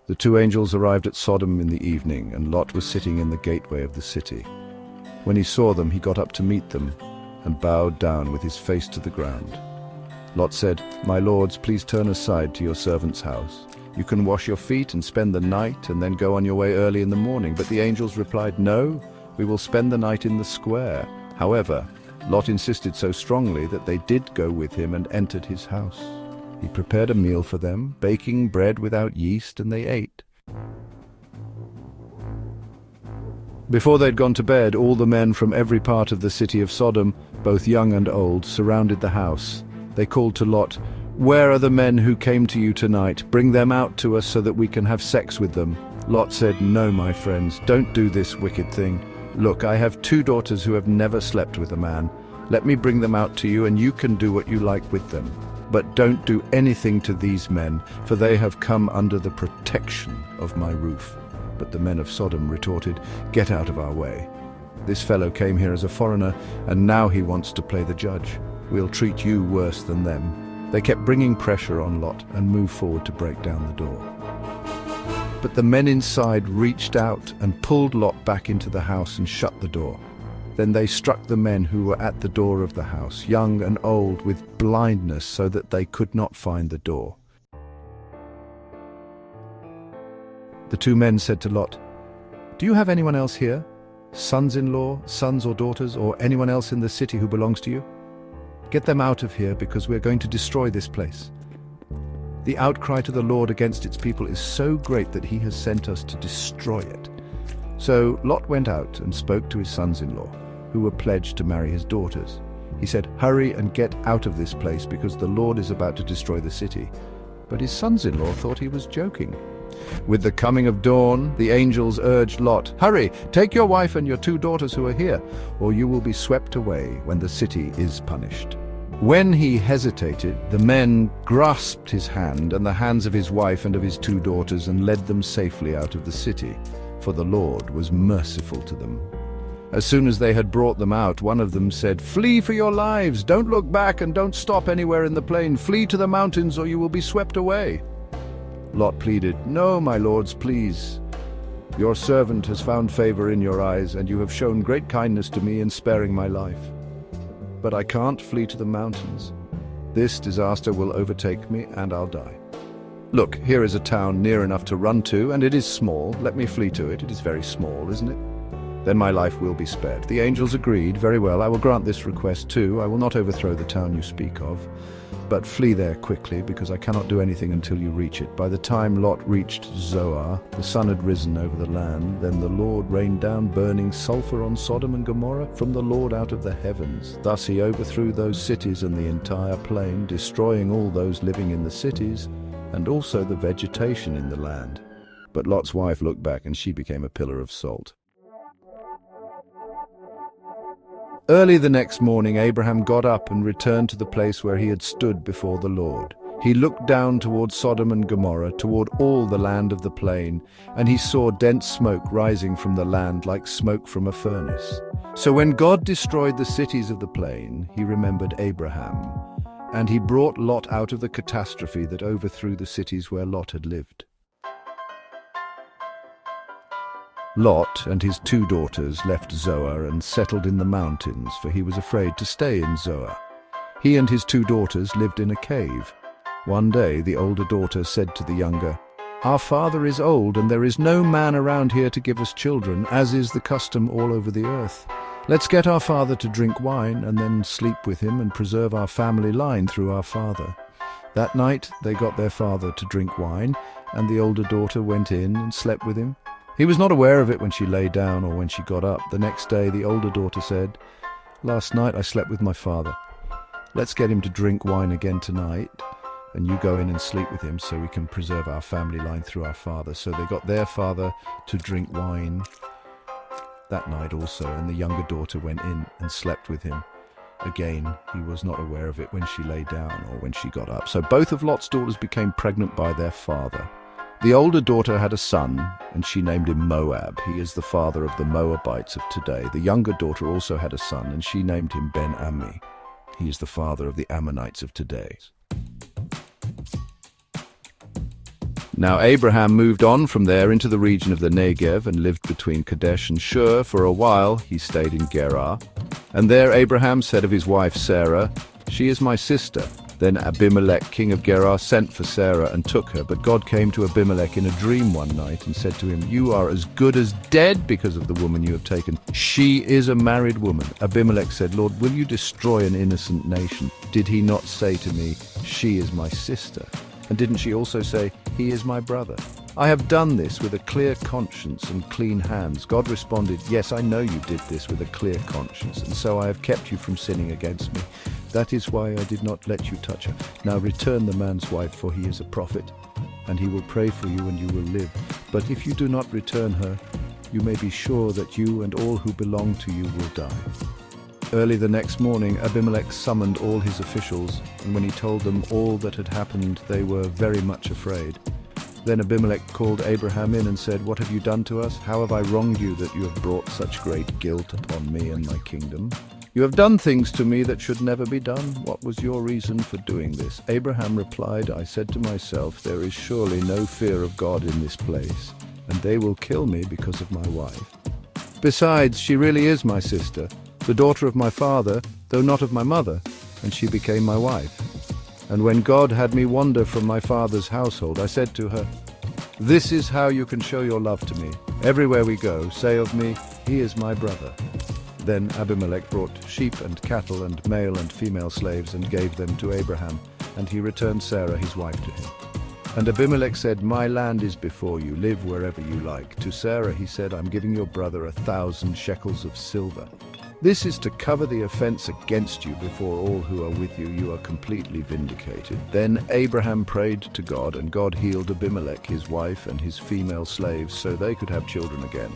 The two angels arrived at Sodom in the evening, and Lot was sitting in the gateway of the city. When he saw them, he got up to meet them and bowed down with his face to the ground. Lot said, "My lords, please turn aside to your servant's house. You can wash your feet and spend the night and then go on your way early in the morning." But the angels replied, "No, we will spend the night in the square." However, Lot insisted so strongly that they did go with him and entered his house. He prepared a meal for them, baking bread without yeast, and they ate. Before they'd gone to bed, all the men from every part of the city of Sodom, both young and old, surrounded the house. They called to Lot, "Where are the men who came to you tonight? Bring them out to us so that we can have sex with them." Lot said, "No, my friends, don't do this wicked thing. Look, I have 2 daughters who have never slept with a man. Let me bring them out to you, and you can do what you like with them. But don't do anything to these men, for they have come under the protection of my roof." But the men of Sodom retorted, "Get out of our way. This fellow came here as a foreigner, and now he wants to play the judge. We'll treat you worse than them." They kept bringing pressure on Lot and moved forward to break down the door. But the men inside reached out and pulled Lot back into the house and shut the door. Then they struck the men who were at the door of the house, young and old, with blindness so that they could not find the door. The 2 men said to Lot, "Do you have anyone else here? Sons-in-law, sons or daughters, or anyone else in the city who belongs to you? Get them out of here, because we're going to destroy this place. The outcry to the Lord against its people is so great that he has sent us to destroy it." So Lot went out and spoke to his sons-in-law, who were pledged to marry his daughters. He said, "Hurry and get out of this place, because the Lord is about to destroy the city." But his sons-in-law thought he was joking. With the coming of dawn, the angels urged Lot, "Hurry, take your wife and your 2 daughters who are here, or you will be swept away when the city is punished." When he hesitated, the men grasped his hand and the hands of his wife and of his 2 daughters and led them safely out of the city, for the Lord was merciful to them. As soon as they had brought them out, one of them said, "Flee for your lives! Don't look back and don't stop anywhere in the plain. Flee to the mountains, or you will be swept away." Lot pleaded, "No, my lords, please. Your servant has found favor in your eyes, and you have shown great kindness to me in sparing my life. But I can't flee to the mountains. This disaster will overtake me, and I'll die. Look, here is a town near enough to run to, and it is small. Let me flee to it. It is very small, isn't it? Then my life will be spared." The angels agreed. "Very well, I will grant this request too. I will not overthrow the town you speak of. But flee there quickly, because I cannot do anything until you reach it." By the time Lot reached Zoar, the sun had risen over the land. Then the Lord rained down burning sulfur on Sodom and Gomorrah from the Lord out of the heavens. Thus he overthrew those cities and the entire plain, destroying all those living in the cities, and also the vegetation in the land. But Lot's wife looked back, and she became a pillar of salt. Early the next morning, Abraham got up and returned to the place where he had stood before the Lord. He looked down toward Sodom and Gomorrah, toward all the land of the plain, and he saw dense smoke rising from the land like smoke from a furnace. So when God destroyed the cities of the plain, he remembered Abraham, and he brought Lot out of the catastrophe that overthrew the cities where Lot had lived. Lot and his 2 daughters left Zoar and settled in the mountains, for he was afraid to stay in Zoar. He and his 2 daughters lived in a cave. One day the older daughter said to the younger, "Our father is old, and there is no man around here to give us children, as is the custom all over the earth. Let's get our father to drink wine, and then sleep with him and preserve our family line through our father." That night they got their father to drink wine, and the older daughter went in and slept with him. He was not aware of it when she lay down or when she got up. The next day the older daughter said, "Last night I slept with my father. Let's get him to drink wine again tonight, and you go in and sleep with him so we can preserve our family line through our father." So they got their father to drink wine that night also, and the younger daughter went in and slept with him. Again, he was not aware of it when she lay down or when she got up. So both of Lot's daughters became pregnant by their father. The older daughter had a son, and she named him Moab. He is the father of the Moabites of today. The younger daughter also had a son, and she named him Ben-Ammi. He is the father of the Ammonites of today. Now Abraham moved on from there into the region of the Negev and lived between Kadesh and Shur. For a while he stayed in Gerar. And there Abraham said of his wife Sarah, "She is my sister." Then Abimelech, king of Gerar, sent for Sarah and took her. But God came to Abimelech in a dream one night and said to him, "You are as good as dead because of the woman you have taken. She is a married woman." Abimelech said, "Lord, will you destroy an innocent nation? Did he not say to me, 'She is my sister'? And didn't she also say, 'He is my brother'? I have done this with a clear conscience and clean hands." God responded, "Yes, I know you did this with a clear conscience, and so I have kept you from sinning against me. That is why I did not let you touch her. Now return the man's wife, for he is a prophet, and he will pray for you and you will live. But if you do not return her, you may be sure that you and all who belong to you will die." Early the next morning, Abimelech summoned all his officials, and when he told them all that had happened, they were very much afraid. Then Abimelech called Abraham in and said, "What have you done to us? How have I wronged you that you have brought such great guilt upon me and my kingdom? You have done things to me that should never be done. What was your reason for doing this?" Abraham replied, "I said to myself, there is surely no fear of God in this place, and they will kill me because of my wife. Besides, she really is my sister, the daughter of my father, though not of my mother, and she became my wife. And when God had me wander from my father's household, I said to her, 'This is how you can show your love to me. Everywhere we go, say of me, he is my brother.'" Then Abimelech brought sheep and cattle and male and female slaves and gave them to Abraham, and he returned Sarah his wife to him. And Abimelech said, "My land is before you, live wherever you like." To Sarah he said, "I'm giving your brother 1,000 shekels of silver. This is to cover the offense against you before all who are with you. You are completely vindicated." Then Abraham prayed to God, and God healed Abimelech, his wife, and his female slaves, so they could have children again.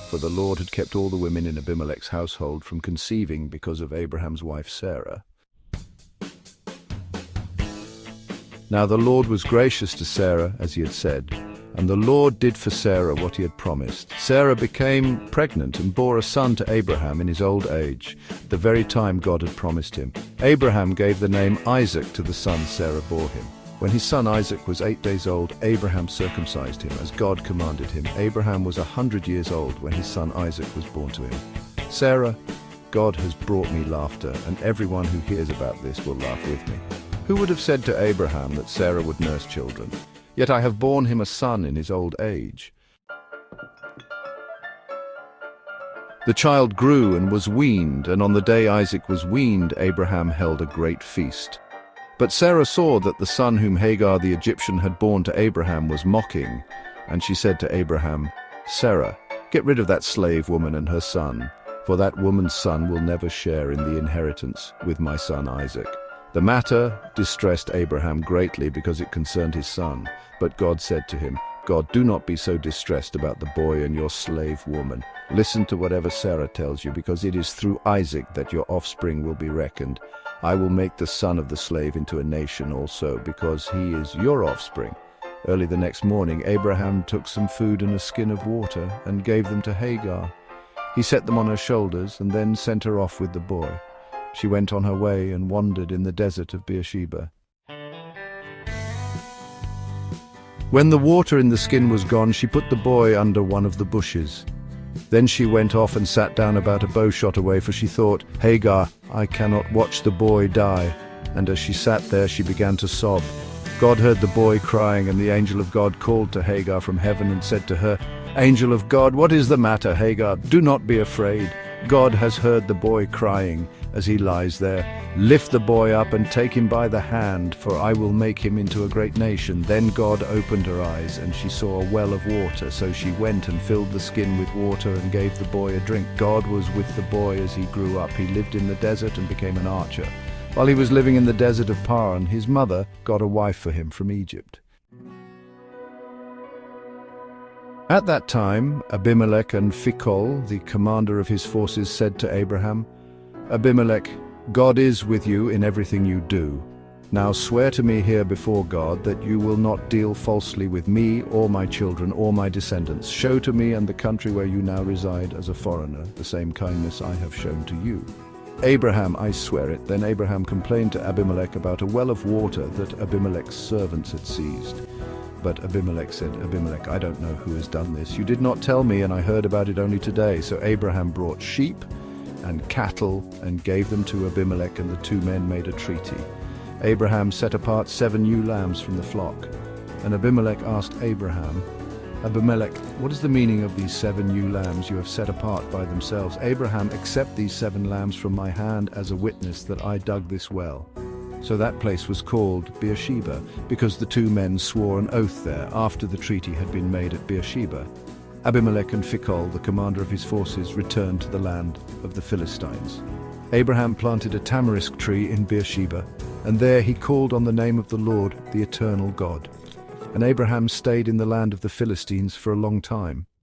For the Lord had kept all the women in Abimelech's household from conceiving because of Abraham's wife Sarah. Now the Lord was gracious to Sarah, as he had said, and the Lord did for Sarah what he had promised. Sarah became pregnant and bore a son to Abraham in his old age, at the very time God had promised him. Abraham gave the name Isaac to the son Sarah bore him. When his son Isaac was 8 days old, Abraham circumcised him, as God commanded him. Abraham was 100 years old when his son Isaac was born to him. Sarah, God has brought me laughter, and everyone who hears about this will laugh with me. Who would have said to Abraham that Sarah would nurse children? Yet I have borne him a son in his old age. The child grew and was weaned, and on the day Isaac was weaned, Abraham held a great feast. But Sarah saw that the son whom Hagar the Egyptian had borne to Abraham was mocking, and she said to Abraham, "Sarah, get rid of that slave woman and her son, for that woman's son will never share in the inheritance with my son Isaac." The matter distressed Abraham greatly because it concerned his son. But God said to him, "God, do not be so distressed about the boy and your slave woman. Listen to whatever Sarah tells you, because it is through Isaac that your offspring will be reckoned. I will make the son of the slave into a nation also, because he is your offspring." Early the next morning, Abraham took some food and a skin of water and gave them to Hagar. He set them on her shoulders and then sent her off with the boy. She went on her way and wandered in the desert of Beersheba. When the water in the skin was gone, she put the boy under one of the bushes. Then she went off and sat down about a bowshot away, for she thought, "Hagar, I cannot watch the boy die." And as she sat there, she began to sob. God heard the boy crying, and the angel of God called to Hagar from heaven and said to her, "Angel of God, what is the matter, Hagar? Do not be afraid. God has heard the boy crying as he lies there. Lift the boy up and take him by the hand, for I will make him into a great nation." Then God opened her eyes, and she saw a well of water. So she went and filled the skin with water and gave the boy a drink. God was with the boy as he grew up. He lived in the desert and became an archer. While he was living in the desert of Paran, his mother got a wife for him from Egypt. At that time, Abimelech and Phicol, the commander of his forces, said to Abraham, "Abimelech, God is with you in everything you do. Now swear to me here before God that you will not deal falsely with me or my children or my descendants. Show to me and the country where you now reside as a foreigner the same kindness I have shown to you." "Abraham, I swear it." Then Abraham complained to Abimelech about a well of water that Abimelech's servants had seized. But Abimelech said, Abimelech, I don't know who has done this. You did not tell me, and I heard about it only today. So Abraham brought sheep and cattle and gave them to Abimelech, and the two men made a treaty. Abraham set apart 7 ewe lambs from the flock. And Abimelech asked Abraham, Abimelech, what is the meaning of these 7 ewe lambs you have set apart by themselves? Abraham, accept these 7 lambs from my hand as a witness that I dug this well. So that place was called Beersheba, because the two men swore an oath there after the treaty had been made at Beersheba. Abimelech and Phicol, the commander of his forces, returned to the land of the Philistines. Abraham planted a tamarisk tree in Beersheba, and there he called on the name of the Lord, the eternal God. And Abraham stayed in the land of the Philistines for a long time.